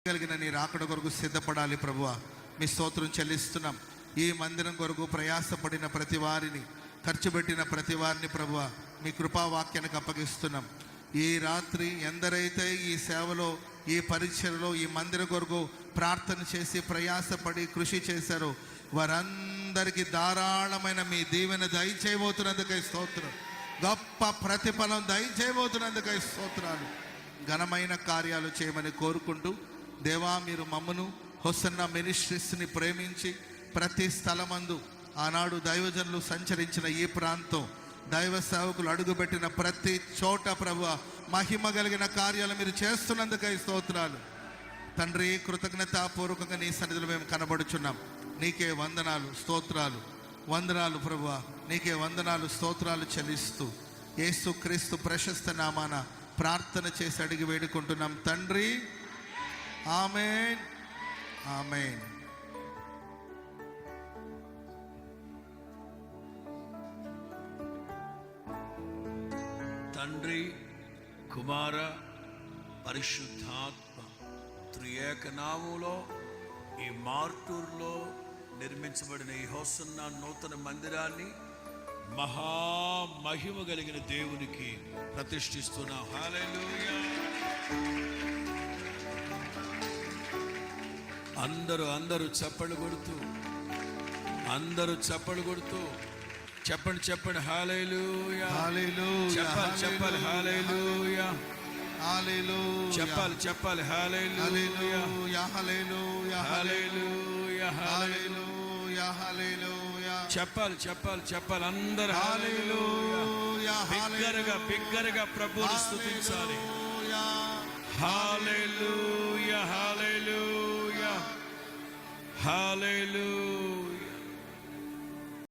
కలిగిన నీ రాకడ కొరకు సిద్ధపడాలి ప్రభువా. మీ స్తోత్రం చెల్లిస్తున్నాం. ఈ మందిరం కొరకు ప్రయాసపడిన ప్రతి వారిని, ఖర్చు పెట్టిన ప్రతి వారిని ప్రభువా మీ కృపావాక్యానికి అప్పగిస్తున్నాం. ఈ రాత్రి ఎందరైతే ఈ సేవలో, ఈ పరిచయలో, ఈ మందిరం కొరకు ప్రార్థన చేసి ప్రయాసపడి కృషి చేశారో వారందరికీ ధారాళమైన మీ దీవెన దయచేయబోతున్నందుకై స్తోత్రం. గొప్ప ప్రతిఫలం దయచేయబోతున్నందుకై స్తోత్రాలు. ఘనమైన కార్యాలు చేయమని కోరుకుంటూ, దేవా మీరు మమ్మను హోసన్నా మినిస్ట్రీస్ని ప్రేమించి ప్రతి స్థలమందు ఆనాడు దైవజనులు సంచరించిన ఈ ప్రాంతం, దైవ సేవకులు అడుగుపెట్టిన ప్రతి చోట ప్రభువా మహిమ కలిగిన కార్యాలు మీరు చేస్తున్నందుకై స్తోత్రాలు తండ్రి. కృతజ్ఞతాపూర్వకంగా నీ సన్నిధిలో మేము కనబడుచున్నాం. నీకే వందనాలు, స్తోత్రాలు, వందనాలు ప్రభువా. నీకే వందనాలు, స్తోత్రాలు చెల్లిస్తూ యేసు క్రీస్తు ప్రశస్త నామాన ప్రార్థన చేసి అడిగి వేడుకుంటున్నాం తండ్రి. ఆమేన్, ఆమేన్. తండ్రి, కుమార, పరిశుద్ధాత్మ త్రియేక నామములో ఈ మార్టూర్లో నిర్మించబడిన ఈ హోసన్నా నూతన మందిరాన్ని మహామహిమ కలిగిన దేవునికి ప్రతిష్ఠిస్తున్నాం. హల్లెలూయా. అందరూ చప్పట్లు కొడుతూ, చెప్పండి హల్లెలూయా, హల్లెలూయా, చెప్పాలి హల్లెలూయా, హల్లెలూయా, చెప్పాలి హల్లెలూయా, హల్లెలూయా, హల్లెలూయా, హల్లెలూయా, హల్లెలూయా, చెప్పాలి అందరూ హల్లెలూయా. బిగ్గరగా ప్రభువుని స్తుతించాలి. హల్లెలూయా, హల్లెలూయా, హల్లెలూయా.